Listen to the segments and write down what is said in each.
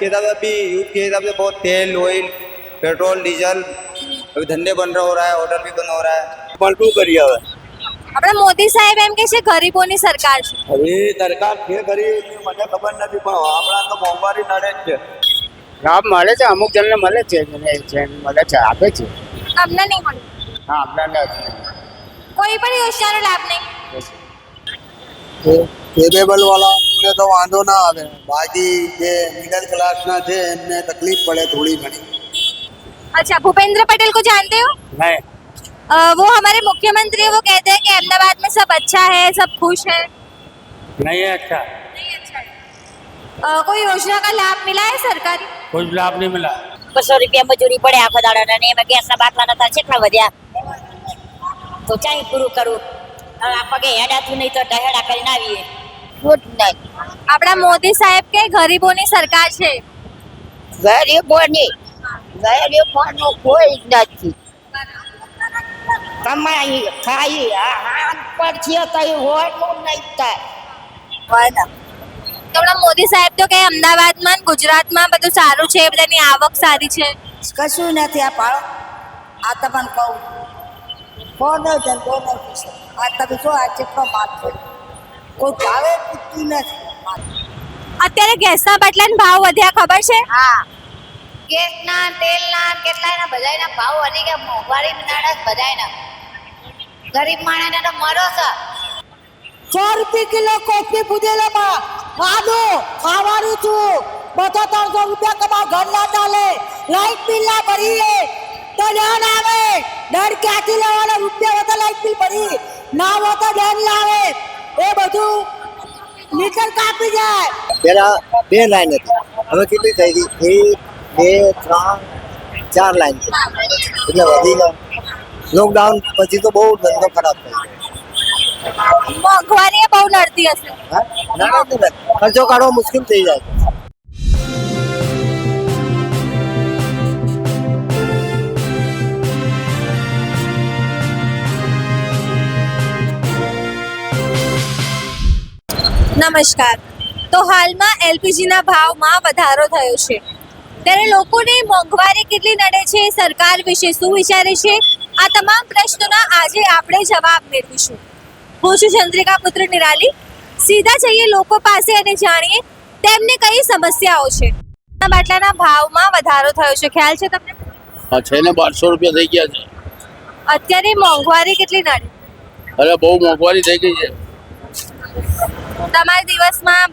इसके हिसाब से अभी यूथ के हिसाब से बहुत तेल ऑयल पेट्रोल डीजल अभी धंधे बंद हो रहा है, होटल भी बंद हो रहा है। પલટું કરી આવે આપણા મોદી સાહેબ એમ કે છે ગરીબોની સરકાર છે. હવે સરકાર છે ખરી એ મને ખબર નથી પણ હમણાં તો મોંઘવારી નડે જ છે. લાભ મળે છે, અમુક જણને મળે છે, મળે છે, આપે છે. તમને નહીં મળે, હા, આપણાને કોઈ પણ યોજનાનો લાભ નહીં. કેબેબલ વાળાને તો વાંધો ના આવે, બાકી જે મિડલ ક્લાસના છે એમને તકલીફ પડે થોડી ઘણી. अच्छा, भूपेंद्र पटेल को जानते हो? નહીં. वो हमारे मुख्यमंत्री है. वो कहते हैं कि अहमदाबाद में सब अच्छा है, सब खुश है. નહીં અચ્છા, नहीं अच्छा है. कोई योजना का लाभ मिला है सरकारी? કોઈ લાભ નહીં મળ્યા. 200 રૂપિયા મજૂરી પડે આખો દાડો ને એમાં ગેસના બાટલાના તાર કેટલા વધ્યા તો ચાઈ પૂરું કરું. હવે આ પગે હેડાતું નહીં તો હેડા કરીને આવીએ. આપણા મોદી સાહેબ કે ગરીબોની સરકાર છે. ગરીબોની કોઈ જ નથી. કમાઈ ખાઈ હાથ પર છે તો હોટલું નહીં થાય. તો આપણા મોદી સાહેબ તો કે અમદાવાદમાં ને ગુજરાતમાં બધું સારું છે, બધાની આવક સારી છે. કશું નથી. આ પાડો આ તમને કહું કોણ જંતો નથી. આ તમે જો આ કેટલો માલ પડ્યો કોઈ ભાવે પૂછતું નથી. અત્યારે ગેસના બાટલાના ભાવ વધ્યા ખબર છે? હા, ગેસના તેલના કેટલાયના બધાયના ભાવ વધી ગયા. મોંઘવારી નાડા બધાયના ગરીબ માણસને તો મરો છે. 100 રૂપિયા કિલો કોફી પૂજેલામાં આદુ ખાવાનું છું. 200-300 રૂપિયા કમાવ ઘર ના ચાલે. લાઈટ બિલ ના ભરીએ તો દંડ આવે. દંડ ક્યાંથી લેવાનો? રૂપિયા હોતા લાઈટ બિલ ભરી ના હોતા દંડ લાવે. એ બધું મીટર કાપી જાય. પેલા 2 લાઈન હતી, હવે કેટલી થઈ ગઈ? 1 2 3 4 લાઈન છે એટલે વધી ગયો. લોકડાઉન પછી તો બહુ ધંધો ખરાબ થયો. મોંઘવારી બહુ નડતી હશે. હા, ના ખર્ચો કાઢવો મુશ્કેલ થઈ જાય. નમસ્કાર. તો હાલમાં એલપીજીના ભાવમાં વધારો થયો છે, ત્યારે લોકોને મોંઘવારી કેટલી નડે છે, સરકાર વિશે શું વિચારે છે, આ તમામ પ્રશ્નોના આજે આપણે જવાબ મેળવીશું. હું છું ચંદ્રિકા પુત્ર નિરાલી. સીધા જઈએ લોકો પાસે અને જાણીએ તેમને કઈ સમસ્યાઓ છે. બાટલાના ભાવમાં વધારો થયો છે, ખ્યાલ છે તમને? હા, છે ને, 1200 રૂપિયા થઈ ગયા છે. અત્યારે મોંઘવારી કેટલી નડે? અરે બહુ મોંઘવારી થઈ ગઈ છે. તમારા દિવસમાં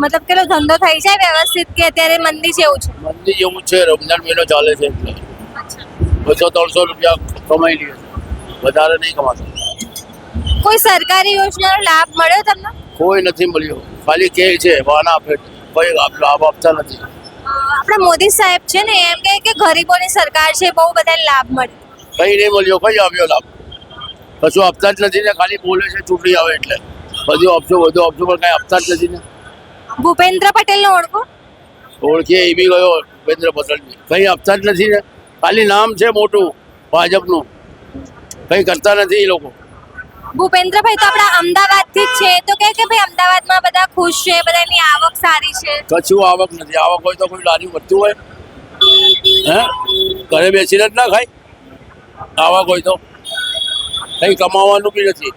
મતલબ કેટલો ધંધો થઈ જાય વ્યવસ્થિત કે અત્યારે મંદી જેવું છે? મંદી જેવું છે, રમજાન મહિનો ચાલે છે એટલે 200-300 રૂપિયા કમાઈ લઈએ, વધારે નહીં કમાતા. કોઈ સરકારી યોજનાનો લાભ મળ્યો તમને? કોઈ નથી મળ્યો, ખાલી કે છે વાના આપે, કોઈ લાભ આપતા નથી. આપણા મોદી સાહેબ છે ને એમ કે ગરીબોની સરકાર છે, બહુ બધાને લાભ મળે. કઈ નહીં મળ્યો, કઈ આવ્યો લાભ? કશું આપતા જ નથી ને, ખાલી બોલે છે ચૂંટણી આવે એટલે બધું આપશો પણ કઈ આપતા જ નથી ને. ભૂપેન્દ્ર પટેલને ઓળખો? ઓળખીએ, એ બી ગયો ભૂપેન્દ્ર પટેલ, કઈ આપતા જ નથી ને, ખાલી નામ છે મોટું ભાજપનું, કઈ કરતા નથી એ લોકો. ભૂપેન્દ્રભાઈ તો આપણા અમદાવાદથી જ છે, તો કે ભાઈ અમદાવાદમાં બધા ખુશ છે, બધાની આવક સારી છે. કશું આવક નથી. આવક હોય તો કોઈ લારી વધતું હોય? હે, ઘરે બેસીને જ ના ખાય? આવક હોય તો કઈ કમાવાનું બી નથી.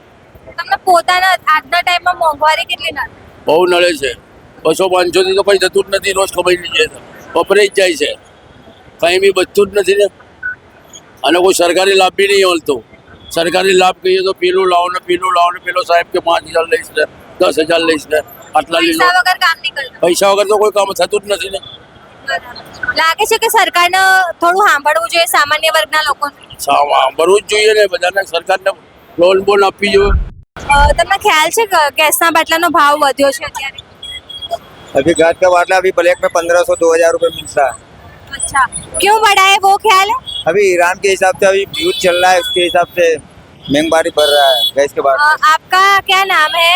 તમને પોતાના આજના ટાઈમમાં મોંઘવારી કેટલી નડે? બહુ નડે છે. 200-500 થી તો કઈ થતું જ નથી. રોજ કમાઈ લઈએ વપરાઈ જ જાય છે, કઈ બી બચતું જ નથી ને. અને કોઈ સરકારી લાભ બી નહીં મળતો. સરકારી લાભ કહીએ તો પેલું લાવો ને પેલો સાહેબ કે 5000 લઈશ ને 10000 લઈશ ને આટલા લઈ લો. પૈસા વગર કામ નહીં કરતા. પૈસા વગર તો કોઈ કામ થતું જ નથી ને. લાગે છે કે સરકારને થોડું સાંભળવું જોઈએ સામાન્ય વર્ગના લોકોને. ભરવું જ જોઈએ ને બધાને. સરકારને લોન બોન આપવી જોઈએ. તમને ખ્યાલ છે કે ગેસના બાટલાનો ભાવ વધ્યો છે અત્યારે? अभी गैस का बाटला अभी ब्लैक में 1500-2000 रुपये मिलता है. अच्छा, क्यों बढ़ा है वो ख्याल है? अभी ईरान के हिसाब से अभी युद्ध चल रहा है, उसके हिसाब से महंगाई बढ़ रहा है गैस के बाटले. आपका क्या नाम है?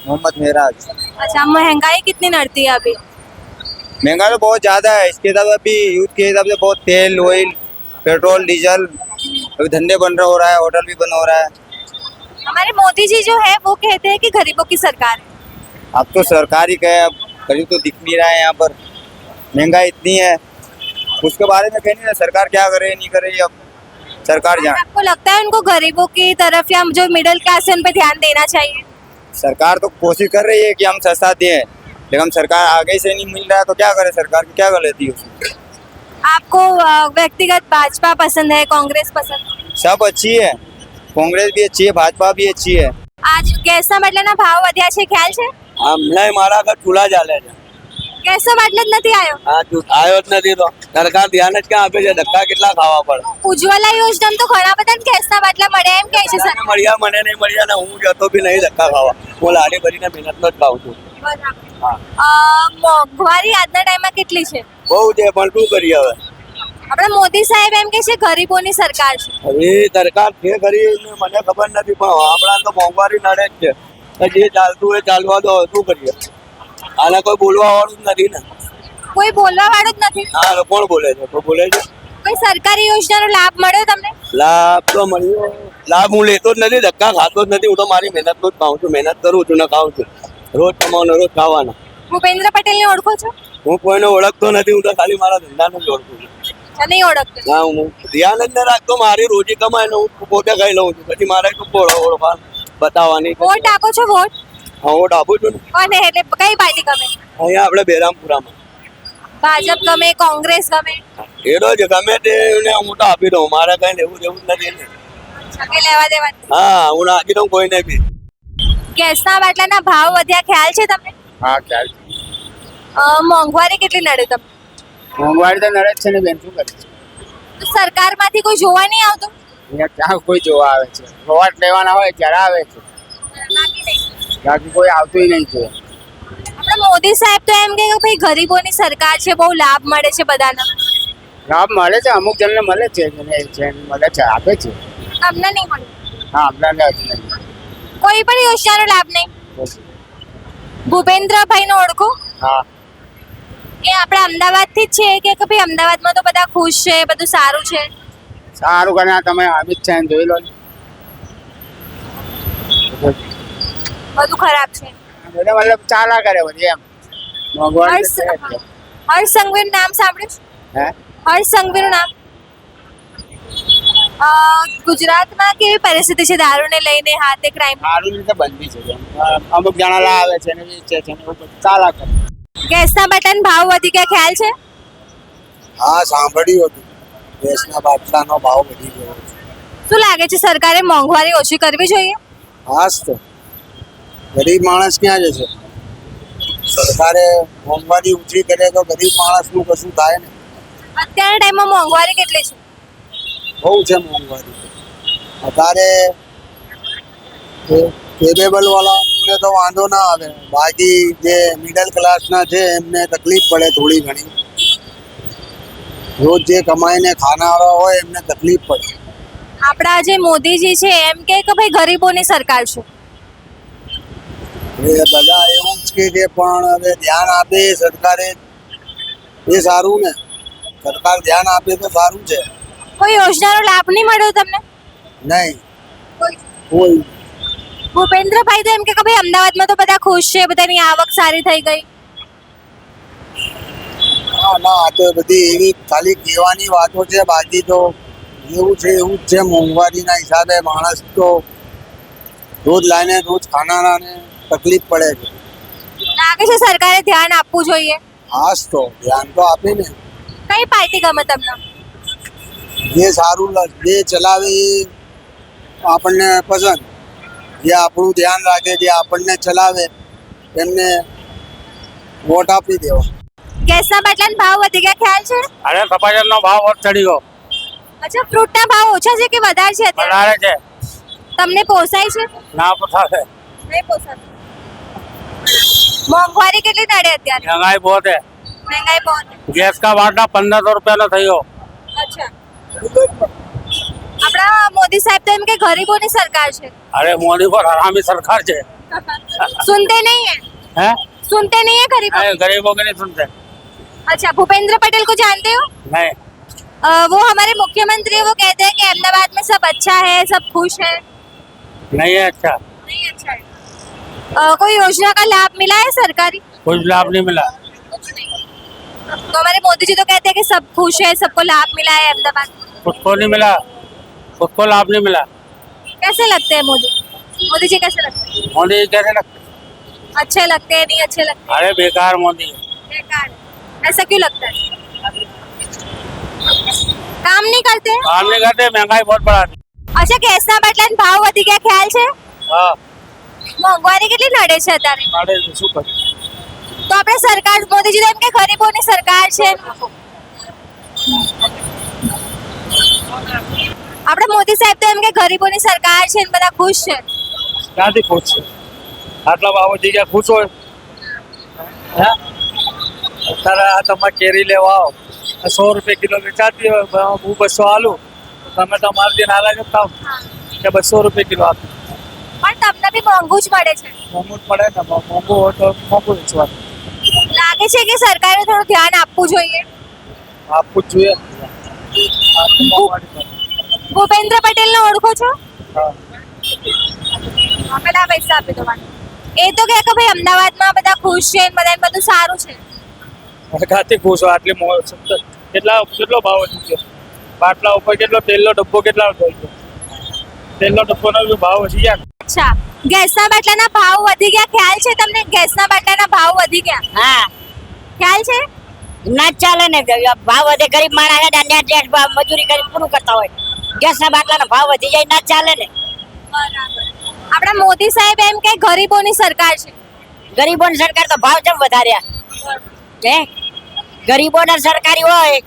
मोहम्मद मेहराज. अच्छा, महंगाई कितनी नड़ती है अभी? महंगाई तो बहुत ज़्यादा है. इसके हिसाब से अभी युद्ध के हिसाब से बहुत तेल ऑयल पेट्रोल डीजल अभी धंधे बंद हो रहा है, होटल भी बंद हो रहा है. हमारे मोदी जी जो है वो कहते हैं कि गरीबों की सरकार है. अब तो सरकारी का है, अब गरीब तो दिख नहीं रहा है यहाँ पर. महंगाई इतनी है, उसके बारे में कहनी है सरकार क्या करे नहीं करे, अब सरकार जान। आपको लगता है उनको गरीबों की तरफ या जो मिडिल क्लास है उन पे ध्यान देना चाहिए? सरकार तो कोशिश कर रही है कि हम सस्ता दें, लेकिन हम सरकार आगे से नहीं मिल रहा है तो क्या करे, सरकार की क्या गलती है उसमें। आपको व्यक्तिगत भाजपा पसंद है, कांग्रेस पसंद है? सब अच्छी है, कांग्रेस भी अच्छी है, भाजपा भी अच्छी है। આજ ગેસના બાટલાના ભાવ વધ્યા છે, ખ્યાલ છે? નહીં, મારા ઘર ચૂલા ચાલે છે. ગેસનો બાટલો જ નથી આવ્યો. આવ્યો જ નથી તો સરકાર ધ્યાન જ ક્યાં આપે છે? ધક્કા કેટલા ખાવા પડે? ઉજ્જવલા યોજનામાં તો ઘણા બધા ગેસના બાટલા મળ્યા એમ કહે છે સર. મળ્યા, મને નહીં મળ્યા ને હું જતો બી નહીં ધક્કા ખાવા. હું લાડી ભરીને મહેનતનો જ ખાઉં છું. મોંઘવારી આજના ટાઈમમાં કેટલી છે? બહુ છે, પણ શું કરીએ હવે? આપણા મોદી સાહેબ એમ કે છે ગરીબોની સરકાર છે. હવે સરકાર છે ખરી ને મને ખબર નથી, પણ આપણા તો મોંઘવારી નડે જ છે. તો જે ચાલતું હોય ચાલવા દો, શું કરીએ? આને કોઈ બોલવા વાળું જ નથી ને. કોઈ બોલવા વાળું જ નથી. હા, કોણ બોલે છે? કોઈ બોલે છે? કોઈ સરકારી યોજનાનો લાભ મળ્યો તમને? લાભ તો મળ્યો, લાભ હું લેતો જ નથી, ધક્કા ખાતો જ નથી. હું તો મારી મહેનતનું જ ખાઉં છું, મહેનત કરું છું ને ખાઉં છું. રોજ કમાવાનો, રોજ ખાવાના. ભૂપેન્દ્ર પટેલને ઓળખો છો? હું કોઈને ઓળખતો નથી, હું તો ખાલી મારા ધંધાનું જ ઓળખું છું. નહીં ઓળખતો. હા, હું ધ્યાન જ ન રાખતો. મારી રોજી કમાય ને હું પોતે ખાઈ લઉં છું. પછી મારે ઓળખવા બતાવવાની. વોટ આપો છો? વોટ હા, વોટ આપું છું ને. કોને? એટલે કઈ પાર્ટી ગમે? અહીંયા આપણે બેરામપુરામાં ભાજપ ગમે, કોંગ્રેસ ગમે? એ રોજ ગમે તેને હું તો આપી દઉં. મારે કઈ લેવું દેવું જ નથી ને. કે લેવા દેવા નથી. હા, હું નાખી દઉં કોઈને બી. ગેસના બાટલાના ભાવ વધ્યા, ખ્યાલ છે તમને? हाँ क्या મોંઘવારી કેટલી નડે તમને? મોંઘવારી તો નડે જ છે ને બેન, શું કરે? તો સરકારમાંથી કોઈ જોવા નહીં આવતું? અહીંયા ક્યાં કોઈ જોવા આવે છે? વોટ લેવાના હોય ત્યારે આવે છે, બાકી નહીં. બાકી કોઈ આવતું નહીં છે. આપણા મોદી સાહેબ તો એમ કે ભાઈ ગરીબોની સરકાર છે, બહુ લાભ મળે છે બધાને. લાભ મળે છે, અમુક જણને મળે છે, મળે છે, આપે છે. તમને નહીં મળે? હા, આપણાને હજુ નહીં. કોઈ પણ યોજનાનો લાભ નહીં? ભૂપેન્દ્રભાઈ નો ઓળખો? હા, એ આપણા અમદાવાદ થી જ છે કે ભાઈ અમદાવાદમાં તો બધા ખુશ છે, બધું સારું છે? સારું કરે તમે અમિત શાહ જોઈ લો. બધું ખરાબ છે. બધા મતલબ ચાલા કરે બધી એમ. મોંઘવારી તો છે જ. હર્ષ સંઘવીનું નામ સાંભળ્યું છે? હે? હર્ષ સંઘવીનું નામ? ગુજરાતમાં કેવી પરિસ્થિતિ છે દારૂને લઈને, હાથે ક્રાઇમ? સારું રીતે બંધી છે એમ. અમુક જણા લાવે છે ને વેચે છે ને એવું બધું ચાલા કરે. ગેસના બાટલાના ભાવ વધી ગયા, ખ્યાલ છે? હા, સાંભળ્યું હતું. ગેસના બાટલાનો ભાવ વધી ગયો છે. શું લાગે છે સરકારે મોંઘવારી ઓછી કરવી જોઈએ? હાસ તો ગરીબ માણસ ક્યાં જશે? સરકારે મોંઘવારી ઓછી કરે તો ગરીબ માણસનું કશું થાય ને. અત્યારના ટાઈમમાં મોંઘવારી કેટલી છે? બહુ છે મોંઘવારી. અત્યારે કેબેબલ વાળાને તો વાંધો ના આવે, બાકી જે મિડલ ક્લાસના છે એમને તકલીફ પડે થોડી ઘણી. રોજ જે કમાઈને ખાનારા હોય એમને તકલીફ પડે. આપણા જે મોદીજી છે એમ કે ભાઈ ગરીબોની સરકાર છે. એ બધા એવું જ કે પણ હવે ધ્યાન આપે સરકારે એ સારું ને. સરકાર ધ્યાન આપે તો સારું છે. કોઈ યોજનાનો લાભ નહીં મળ્યો તમને? નહીં કોઈ. ભૂપેન્દ્રભાઈ તો એમ કે ભાઈ અમદાવાદમાં તો બધા ખુશ છે, બધાની આવક સારી થઈ ગઈ. હા ના, આ તો બધી એવી ખાલી કહેવાની વાતો છે, બાકી તો એવું છે એવું જ છે. મોંઘવારીના હિસાબે માણસ તો રોજ લાઈને રોજ ખાનારાને તકલીફ પડે છે. લાગે છે સરકારે ધ્યાન આપવું જોઈએ. હાસ તો ધ્યાન તો આપે ને. કઈ પાર્ટી ગમે તમને? જે સારું જે ચલાવે એ આપણને પસંદ. જે આપણું ધ્યાન રાખે, જે આપણને ચલાવે એમને વોટ આપી દેવા. ગેસના બાટલાના ભાવ વધી ગયા, ખ્યાલ છે? અરે સફરજનનો ભાવ ઓછ ચડી ગયો. અચ્છા, ફ્રૂટના ભાવ ઓછા છે કે વધારે છે અત્યારે? વધારે છે. તમને પોસાય છે? ના પોસાશે. નહીં પોસાતું. મોંઘવારી કેટલી નડે અત્યારે? महंगाई बहुत है. મહેંગાઈ બહુ છે. गैस का बाटला 1500 रुपया નો થયો. અચ્છા, આપણા મોદી સાહેબ તો એમ કે ગરીબોની સરકાર છે. अरे मोदी को हरामी सरकार है. सुनते नहीं है? हैं? सुनते नहीं है गरीबों? नहीं, गरीबों के नहीं सुनते. अच्छा, भूपेंद्र पटेल को जानते हो? नहीं. वो हमारे मुख्यमंत्री है, वो कहते हैं कि अहमदाबाद में सब अच्छा है, सब खुश है. नहीं है अच्छा. नहीं अच्छा है. कोई योजना का लाभ मिला है सरकारी? कुछ लाभ नहीं मिला. तो मोदी जी तो कहते हैं कि सब खुश है, सबको लाभ मिला है अहमदाबाद में। उसको नहीं मिला, उसको लाभ नहीं मिला। कैसे लगते हैं मोदी जी कैसे लगते हैं? मोदी कैसे लगते? अच्छे लगते हैं, नहीं अच्छे लगते अरे बेकार मोदी। हैं? बेकार है। ऐसा क्यों लगता है? કામ નહીં કરતે? काम नहीं करते, महंगाई बहुत बढ़ा दी। અચ્છા, ગેસના બાટલાના ભાવ વધી ગયા, ખ્યાલ છે? हाँ, મોંઘવારી કેટલી નડે છે અત્યારે? अरे શું કરે? તો આપણે સરકાર, મોદીજી તો એમ કે ગરીબોની સરકાર છે. આપણે મોદી સાહેબ તો એમ કે ગરીબોની સરકાર છે ને બધા ખુશ છે. ક્યાંથી ખુશ છે? આટલા ભાવ વધી ગયા, ખુશ હોય? હે? અત્યારે આ તમે કેરી લેવા આવો, 100 રૂપિયા કિલો વેચાતી હોય, હું 200 આલું, તો તમે તો મારી દે નારાજ જ થાવ કે 200 રૂપિયા કિલો આપો. પણ તમને બી મોંઘું જ મળે છે. મોંઘું જ પડે ને, મોંઘું હોય તો મોંઘું વેચવાનું. લાગે છે કે સરકારે થોડું ધ્યાન આપવું જોઈએ. આપવું જ જોઈએ. આટલી મોંઘવારી પર. ભૂપેન્દ્ર પટેલને ઓળખો છો? હા. પેલા પૈસા આપી દો મને. એ તો કહે કે ભાઈ અમદાવાદમાં બધા ખુશ છે ને બધાને બધું સારું છે. ક્યાંથી ખુશ હોય? કેટલો ભાવ વધી ગયો? બાટલા ઉપર કેટલો, તેલનો ડબ્બો કેટલા થઈ ગયો? તેલનો ડબ્બોનો બી ભાવ વધી ગયા. અચ્છા, ગેસના બાટલાના ભાવ વધી ગયા, ખ્યાલ છે તમને? ગેસના બાટલાના ભાવ વધી ગયા, હા ખ્યાલ છે? ના જ ચાલે ને, ભાવ વધે, ગરીબ માણસ હે ને ટેક્સ મજૂરી કરી પૂરું કરતા હોય, ગેસના બાટલાનો ભાવ વધી જાય, ના જ ચાલે ને. આપણા મોદી સાહેબ એમ કે ગરીબોની સરકાર છે. ગરીબોની સરકાર તો ભાવ કેમ વધાર્યા હે? ગરીબોના સરકારી હોય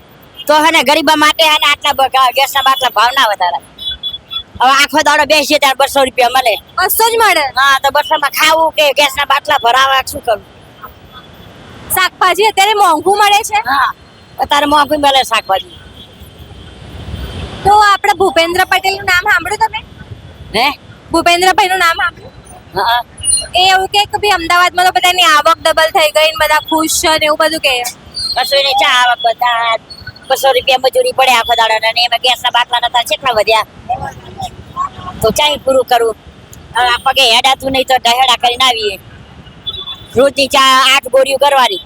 તો હે ને ગરીબા માટે હે ને આટલા ગેસના બાટલા ભાવ ના વધારાય. હવે આખો દાડો બેસીએ ત્યારે 200 રૂપિયા મળે. 200 જ મળે? હા, તો 200 માં ખાવું કે ગેસના બાટલા ભરાવા, શું કરવું? શાકભાજી અત્યારે મોંઘું મળે છે. હા, અત્યારે મોંઘું મળે શાકભાજી. તો આપણે ભૂપેન્દ્ર પટેલનું નામ સાંભળ્યું તમે? હે? ભૂપેન્દ્રભાઈનું નામ સાંભળ્યું? હા, એ એવું કે ભાઈ અમદાવાદમાં તો બધાની આવક ડબલ થઈ ગઈ ને બધા ખુશ છે ને એવું બધું કહે. કશું ને ચા આવક બધા 200 રૂપિયા મજૂરી પડે આખો દાડો ને એમાં ગેસના બાટલા નતા કેટલા વધ્યા, તો ચાઈ પૂરું કરવું. હવે આ પગે હેડાતું નહીં તો ઢહેડા કરીને આવીએ. રોજની ચા 8 ગોળીઓ કરવાની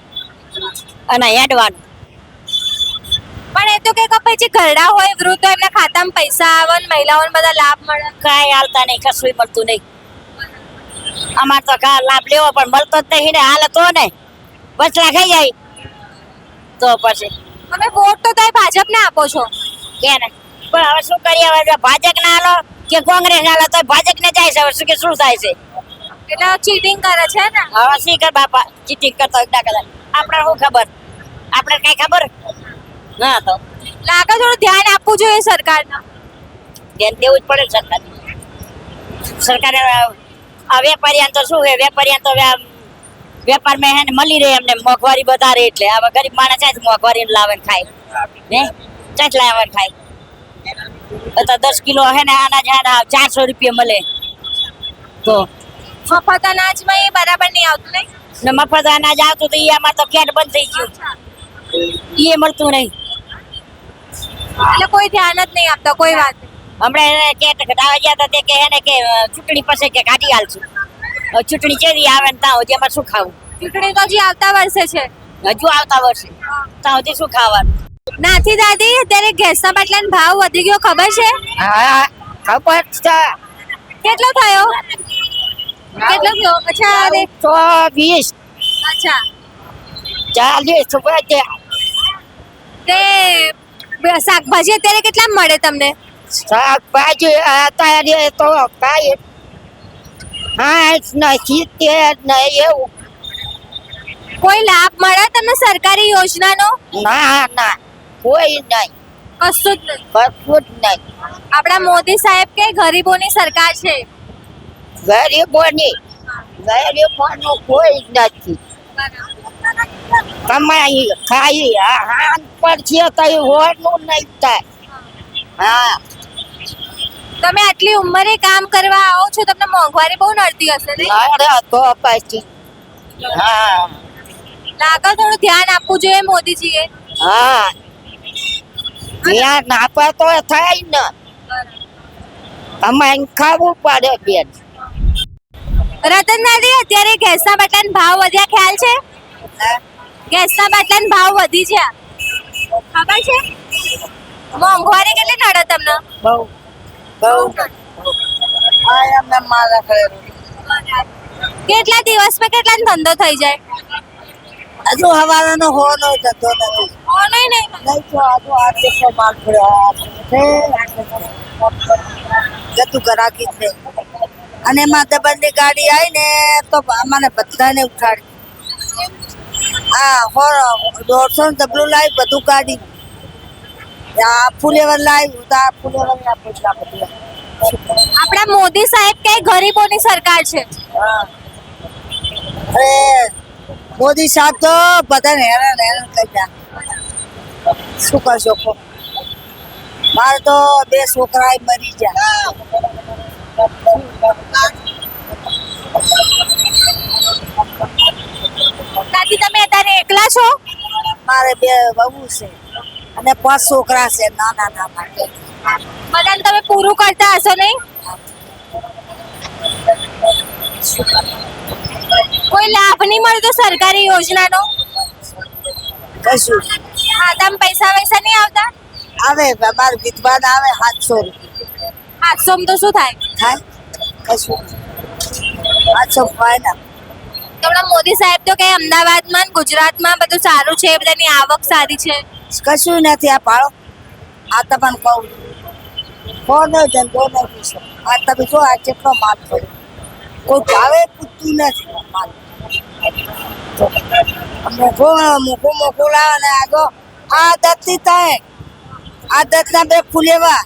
અને હેડવાનું. પણ એ તો કે ભાઈ જે ઘરડા હોય વૃદ્ધ એમના ખાતામાં પૈસા આવે ને મહિલાઓને બધા લાભ મળે. કાંઈ હાલતા નહીં, કશું મળતું નહીં. અમાર તો લાભ લેવો પણ મળતો જ નહીં ને. હાલ તો ને બચલા ખાઈ જાય તો પછી તમે વોટ તો તમે ભાજપને આપો છો કે ને, પણ હવે શું કરીએ? હવે ભાજપ ના હાલો કે કોંગ્રેસ ના હાલો તો ભાજપ ને જાય છે. હવે શું થાય છે? એટલે ચીટિંગ કરે છે ને. હવે શી કર બાપા, ચીટિંગ કરતો હોય કદાચ આપણે શું ખબર? આપણે કઈ ખબર ના. તો લાગે થોડું ધ્યાન આપવું જોઈએ સરકારને. ધ્યાન દેવું જ પડે સરકાર. સરકારે આ વેપારીયાન તો શું છે, વેપારીયાન તો વેપારમાં હે ને મળી રહે એમને મોંઘવારી વધારે, એટલે હવે ગરીબ માણસ છે મોંઘવારી લાવે ને ખાય ને, ચાચ લાવે ને ખાય. તો 10 કિલો હે ને અનાજ હે ને 400 રૂપિયા મળે, તો મફત અનાજમાં એ બરાબર નહીં આવતું નહીં ને મફત અનાજ આવતું તો એ અમારે તો કેટ બંધ થઈ ગયું, એ મળતું નહીં. એટલે કોઈ ધ્યાન જ નહીં આપતા, કોઈ વાત નહીં. હમણાં એને કેટ ઘટાવા ગયા હતા તે કે હે ને કે ચૂંટણી પછી કે કાઢી આલશું. ચૂંટણી કેવી આવે ને ત્યાં સુધી અમારે શું ખાવું? ચૂંટણી તો હજી આવતા વર્ષે છે. હજુ આવતા વર્ષે ત્યાં સુધી શું ખાવાનું? નાથી દાદી, અત્યારે ગેસના બાટલાનો ભાવ વધી ગયો, ખબર છે? હા, ખબર છે. કેટલો થયો? કેટલો થયો? અચ્છા, અરે 120 અચ્છા. 40 રૂપિયા. તે શાકભાજી અત્યારે કેટલા મળે તમને? શાકભાજી અત્યારે તો કાંઈ 60 ને 70 ને એવું. કોઈ લાભ મળે તમને સરકારી યોજનાનો? ના ના, કોઈ નહીં, કશું જ નહીં. કશું જ નહીં. આપણા મોદી સાહેબ કે ગરીબોની સરકાર છે. ગરીબોનું કોઈ નથી. કમાઈ ખાઈ હાથ પર છે કઈ હોવાનું નહીં થાય. હા, તમે આટલી ઉંમરે કામ કરવા આવો છો, તમને મોંઘવારી બહુ નડતી હશે ને? અરે તો પછી હા લાગે થોડું ધ્યાન આપવું જોઈએ મોદીજીએ. હા, ધ્યાન આપે તો થાય ને. કમાઈને ખાવું પડે બેન. રતન દાદી, અત્યારે ગેસના બાટલાના ભાવ વધ્યા, ખ્યાલ છે? ગેસના બાટલાના ભાવ વધી છે. ખબર છે મોંઘવારી કેટલી નડે તમને બહુ બહુ આ એમને મારા કરેલું કેટલા દિવસમાં કેટલા ધંધો થઈ જાય હજુ હવારનો હોવાનો ધંધો નથી ઓ નહીં નહીં નહીં તો હજુ આ કેટલો માલ પડ્યો જતું ગરાકી જ નહીં અને એમાં દબનની ગાડી આવી ને તો મને બધાને ઉઠાડી હા 150 ડબલું લાવી બધું ગાડી આ ફુલેવર લાવી તો આ ફુલેવર ના પૈસા બધું આપણા મોદી સાહેબ કઈ ગરીબોની સરકાર છે હા અરે મોદી સાહેબ તો બધાને હેરાન હેરાન કરી દે શું કરશો કો મારે તો 2 છોકરા મરી ગયા દાદી તમે અત્યારે એકલા છો મારે 2 વહુ છે અને 5 છોકરા છે નાના નાના બધાને તમે પૂરું કરતા હશો નહીં કોઈ લાભ નહીં મળતો સરકારી યોજનાનો કશું ખાતામાં પૈસા વૈસા નહીં આવતા આવે અમારે વિધવા આવે 700 રૂપિયા 800 તો શું થાય થાય કશું 800 થાય ને હમણાં મોદી સાહેબ તો કે અમદાવાદમાં ને ગુજરાતમાં બધું સારું છે બધાની આવક સારી છે કશું નથી આ પાડો આ તમને કહું કોનો ધંધો નથી આ તમે જો આ કેટલો માલ પડ્યો કોઈ ભાવે પૂછતું નથી માલ મોકું લાવે ને આ જો આ દત્તી થાય આ દત્તના 2 ફુલેવા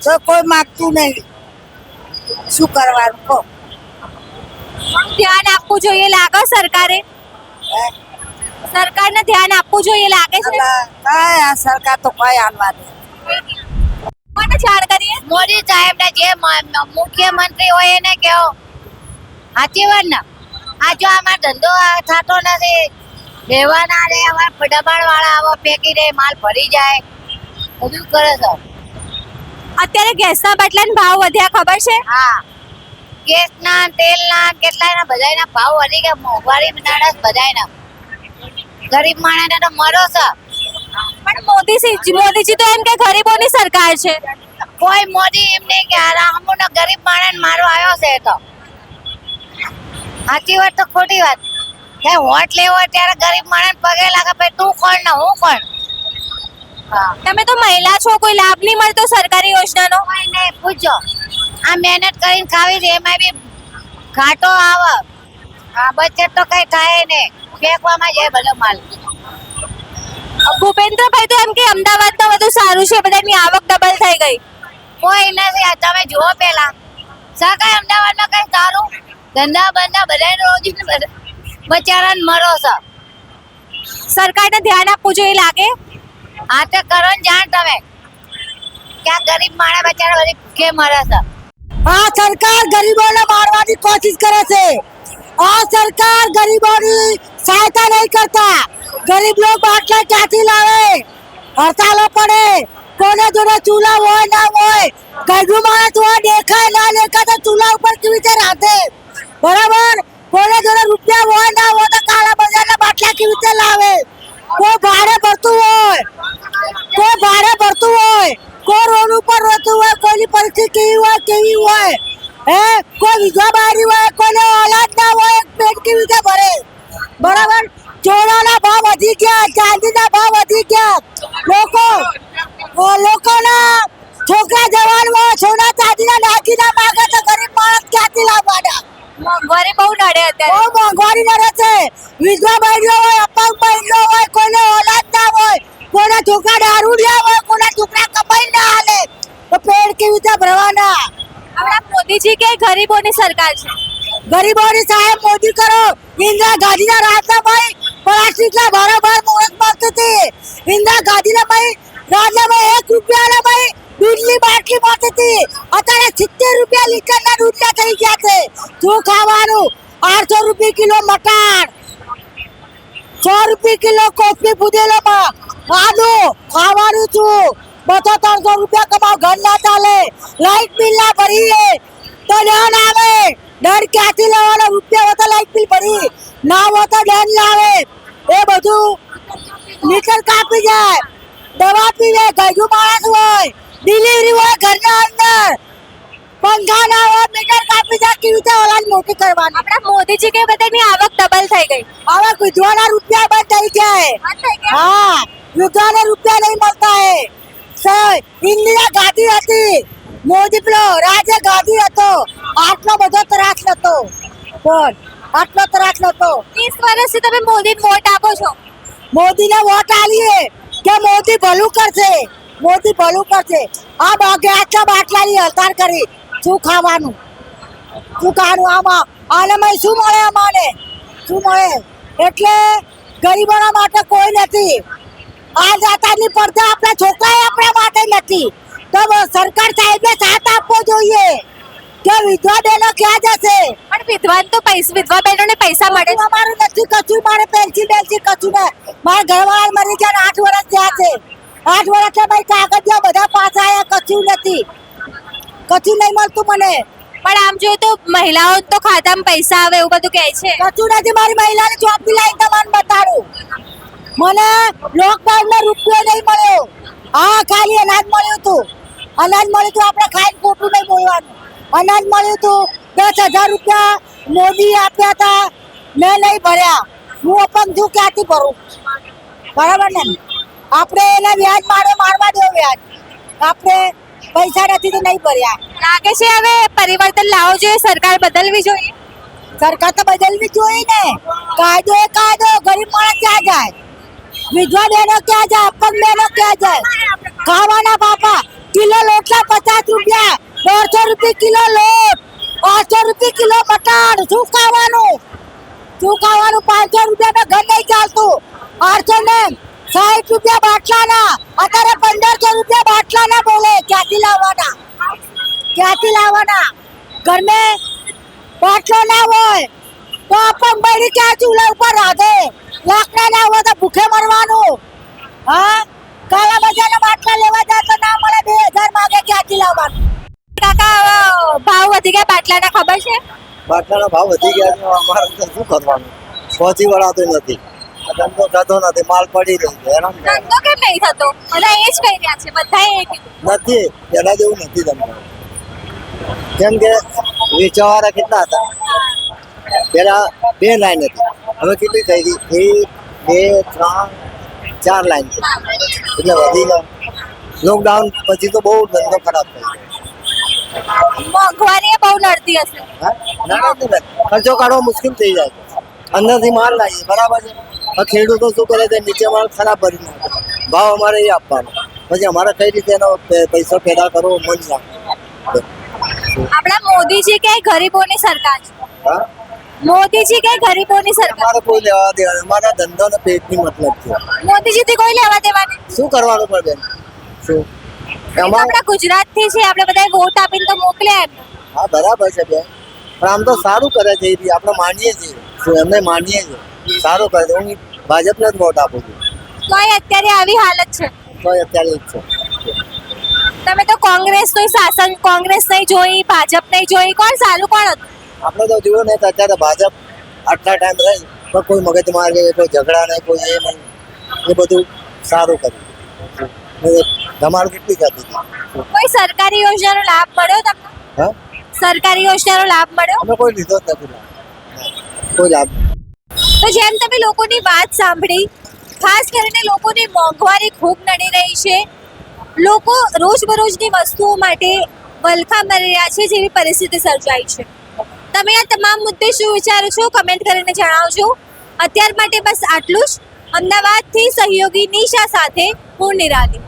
તો કોઈ માગતું નહીં શું કરવાનું કહો ધ્યાન આપવું જોઈએ લાગે સરકારે સરકારને ધ્યાન આપવું જોઈએ લાગે છે કાંઈ આ સરકાર તો કઈ આનવા દે કોને જાણ કરીએ મોદી સાહેબ ને જે મુખ્યમંત્રી હોય એને કહો સાચી વાત ને આ જો અમાર ધંધો થતો નથી લેવાના રે અમાર દબાણ વાળા આવો ફેંકી દે માલ ભરી જાય બધું કરે છે અત્યારે ગેસના બાટલાના ભાવ વધ્યા ખબર છે હા ગેસના તેલના કેટલાયના બધાયના ભાવ વધી ગયા મોંઘવારી નાડસ બધાયના ગરીબ માણસને તો મરો છે પણ મોદીજી તો એમ કે ગરીબોની સરકાર છે કોઈ મોદી એમ નહીં કે અમુનો ગરીબ માણસ મારો આવ્યો છે તો સાચી વાત તો ખોટી વાત કે વોટ લેવો હોય ત્યારે ગરીબ માણસ પગે લાગે ભાઈ તું કોણ ને હું કોણ હા તમે તો મહિલા છો કોઈ લાભ નહીં મળતો સરકારી યોજનાનો કોઈ નહીં પૂછો આ મહેનત કરીને ખાવી છે એમાં બી ઘાટો આવે આ બચત તો કઈ થાય નહીં ફેંકવામાં જાય બધો માલ ભૂપેન્દ્રભાઈ તો એમ કે અમદાવાદમાં બધું સારું છે બધાની આવક ડબલ થઈ ગઈ કોઈ નથી આ તમે જુઓ પેલા સરકાર અમદાવાદમાં કઈ સારું ધંધા બંધા બધાને રોજ બચારાને મરો છે સરકારને ધ્યાન આપવું જોઈએ લાગે આ તો કરો ને જાણ તમે કે આ ગરીબ માણસ બચારા બધી ભૂખે મરે છે આ સરકાર ગરીબોને મારવાની કોશિશ કરે છે આ સરકાર ગરીબોની સહાયતા નહીં કરતા ગરીબ લોગ બાટલા ક્યાંથી લાવે હડતાલો પડે કોને જોડે ચૂલા હોય ના હોય ગરીબ માણસ હોય દેખાય ના દેખાય તો ચૂલા ઉપર કેવી રીતે રાંધે બરાબર કોને જોડે રૂપિયા હોય ના હોય તો કાળા બજારના બાટલા કેવી રીતે લાવે કોઈ ભાડે ભરતું હોય કોઈ રોડ ઉપર રહેતું હોય કોઈની પરિસ્થિતિ કેવી હોય હે કોઈ વિધવા બારી હોય કોઈને ઓલાદ ના હોય પેટ કેવી રીતે ભરે બરાબર ચોરાના ભાવ વધી ગયા ચાંદીના ભાવ વધી ગયા લોકોના છોકરા જવાન હોય સોના ચાંદીના દાગીના માંગે તો ગરીબ માણસ ક્યાંથી લાવવાના મોંઘવારી બહુ નડે અત્યારે બહુ મોંઘવારી નડે છે વિધવા બહેનો હોય અપંગ બહેનો હોય કોઈને ઓલાદ ના હોય કોના છોકરા દારૂડિયા હોય કોના છોકરા કમાઈ ના હાલે તો પેટ કેવી રીતે ભરવાના આપણા મોદીજી કે ગરીબોની સરકાર છે ગરીબોની સાહેબ મોદી કરો ઇન્દિરા ગાંધીના રાજના ભાઈ પ્લાસ્ટિકના બરાબર મુહૂર્ત મળતી હતી ઇન્દિરા ગાંધીના ભાઈ રાજ્યમાં 1 રૂપિયાના ભાઈ દૂધની બાટલી મળતી હતી અત્યારે 70 રૂપિયા લીટરના દૂધના થઈ ગયા છે શું ખાવાનું 800 રૂપિયા કિલો મટાર 100 રૂપિયા કિલો કોફી ફુદેલોમાં આદુ ખાવાનું છું 200-300 રૂપિયા કમાવ ઘર ના ચાલે લાઈટ બિલ ના ભરીએ તો ધ્યાન આવે ડર ક્યાંથી લેવાનો રૂપિયા હોય તો લાઈટ બિલ ભરી ના હોય તો ડર લાવે એ બધું મીટર કાપી જાય દવા પીવે, ગયું માણસ હોય, ડિલિવરી હોય ઘરના અંદર, પંખા ના હોય, મીટર કાપી જાય, કેવી રીતે ઓલાદ મોટી કરવાની? આપણા મોદીજી કે બધાની આવક ડબલ થઈ ગઈ. હવે વિધવાના રૂપિયા બંધ થઈ ગયા. हाँ विधवा रुपया नहीं मिलता है. इंदिरा गांधी હતી, મોદી પેલો રાજા ગાંધી હતો, આટલો બધો ત્રાસ નતો. બોલ, આટલો ત્રાસ નતો. 30 વર્ષથી તમે મોદીને વોટ આપો છો. મોદીને વોટ આલીએ કે મોદી ભલું કરશે, મોદી ભલું કરશે. આ બાગે આટલા બાટલાની હલતાર કરી, શું ખાવાનું, શું ખાવાનું? આમાં આનામાં શું મળે? અમારે શું મળે? એટલે ગરીબોના માટે કોઈ નથી. આ જાતાની પડદા આપણા છોકરાએ આપણા માટે નથી. તો સરકાર સાહેબને સાથ આપવો જોઈએ કે વિધવા બહેનો ક્યાં જશે? પણ વિધવા બહેનોને પૈસા મળે છે. મારું નથી કશું, મારે પેન્સિલ કશું ને. મારા ઘરવાળા મરી ગયા 8 વર્ષ થયા છે. 8 વર્ષ ભાઈ કાગળિયા બધા પાછા આવ્યા, કશું નથી, કશું નહીં મળતું મને. પણ આમ જોઈએ તો મહિલાઓ તો ખાતામાં પૈસા આવે એવું બધું કહે છે. કશું નથી. મારી મહિલાને જોબ બી લાવી તમને બતાડું. મને લોકડાઉન માં રૂપિયો નહીં મળ્યો. હા, ખાલી અનાજ મળ્યું હતું. અનાજ મળ્યું હતું, આપણે ખાઈને ખોટું નહીં બોલવાનું. અનાજ મળ્યું હતું, 10,000 રૂપિયા મોદી આપ્યા હતા, મેં નહીં ભર્યા. હું અપંગ છું, ક્યાંથી ભરું? બરાબર ને? આપણે એને વ્યાજ મારવા દો વ્યાજ. આપણે પૈસા નથી તો નહીં ભર્યા. લાગે છે હવે પરિવર્તન લાવવો જોઈએ, સરકાર બદલવી જોઈએ. સરકાર તો બદલવી જોઈએ ને. કાયદો એ કાયદો, ગરીબ માણસ ક્યાં જાય? વિધવા બહેનો ક્યાં જાય? અપંગ બહેનો ક્યાં જાય? ખાવાના બાપા કિલો લોટલા 50 રૂપિયા, 150 રૂપિયા કિલો લોટ, 800 રૂપિયા કિલો બટાટ. શું ખાવાનું? શું ખાવાનું? 500 રૂપિયા ઘર નહીં ચાલતું. 860 રૂપિયા બાટલાના, અત્યારે 1500 રૂપિયા બાટલાના બોલે. ક્યાંથી લાવવાના? ક્યાંથી લાવવાના? ઘરમે બાટલો ના હોય તો અપંગ બહેરી ક્યાં ચૂલા ઉપર રાધે? લાકડા ના હોય તો ભૂખે મરવાનું. હા, કાલા બજારના બાટલા લેવા જાય તો ના મળે, 2000 માંગે, ક્યાંથી લાવવાનું? કાકા ભાવ વધી ગયા બાટલાના, ખબર છે? બાટલાના ભાવ વધી ગયા છે. અમારે તો શું કરવાનું? પહોંચી વળાતું નથી. ધંધો થતો નથી, માલ પડી રહ્યો છે. હેરાન થાય. ધંધો કેમ નહીં થતો? બધા એ જ કહી રહ્યા છે, બધા એ કીધું. નથી, પેલા જેવું નથી ધંધો. કેમ કે વેચવાવાળા કેટલા હતા? પેલા 2 લાઈન હતી, હવે કેટલી થઈ ગઈ? 1, 2, 3, 4 લાઈન છે. એટલે વધી ગયો. લોકડાઉન પછી તો બહુ ધંધો ખરાબ થઈ ગયો. મોંઘવારી એ બહુ નડતી હશે. હા, ના નથી ને. ખર્ચો કાઢવો મુશ્કેલ થઈ જાય. અંદરથી માલ લાવીએ, બરાબર છે. હવે ખેડૂતો શું કરે છે? નીચે માલ ખરાબ ભરી નાખે, ભાવ અમારે એ આપવાનો. પછી અમારે કઈ રીતે એનો પૈસા પેદા કરવો? મન લાગે. આપણા મોદીજી કે ગરીબોની સરકાર છે. હા, મોદીજી કે ગરીબોની સરકાર. અમારે કોઈ લેવા દેવા, અમારા ધંધો ને પેટની મતલબ છે. મોદીજીથી કોઈ લેવા દેવા નહીં. શું કરવાનું પડે? શું એ તો આપણા ગુજરાતથી છે, આપણે બધા વોટ આપીને તો મોકલ્યા એમને. હા, બરાબર છે બેન, પણ આમ તો સારું કરે છે. એ આપણે માનીએ છીએ, શું એમને માનીએ છીએ, સારું કરે છે. હું ભાજપને જ વોટ આપું છું. તોય અત્યારે આવી હાલત છે. તો અત્યારે જ છે. તમે તો કોંગ્રેસનું શાસન, કોંગ્રેસ નહીં જોઈ, ભાજપ નહીં જોઈ, કોણ સારું કોણ હતું? આપણે તો જોયું ને કે અત્યારે ભાજપ આટલા ટાઈમ રહી પણ કોઈ મગજમાર કે કોઈ ઝઘડા નહીં, કોઈ એ નહીં. એ બધું સારું કર્યું. ધમાલ કેટલી થતી હતી. કોઈ સરકારી યોજનાનો લાભ મળ્યો તમને? હા, સરકારી યોજનાનો લાભ મળ્યો? અમે કોઈ લીધો જ નથી. કોઈ લાભ. તો જેમ તમે લોકોની વાત સાંભળી, ખાસ કરીને લોકોની મોંઘવારી ખૂબ નડી રહી છે. લોકો રોજબરોજની વસ્તુઓ માટે વલખા મરી રહ્યા છે, જેવી પરિસ્થિતિ સર્જાઈ છે. તમે આ તમામ મુદ્દે શું વિચારો છો? કમેન્ટ કરીને જણાવજો. અત્યાર માટે બસ આટલું જ. અમદાવાદથી સહયોગી નિશા સાથે હું નિરાલી.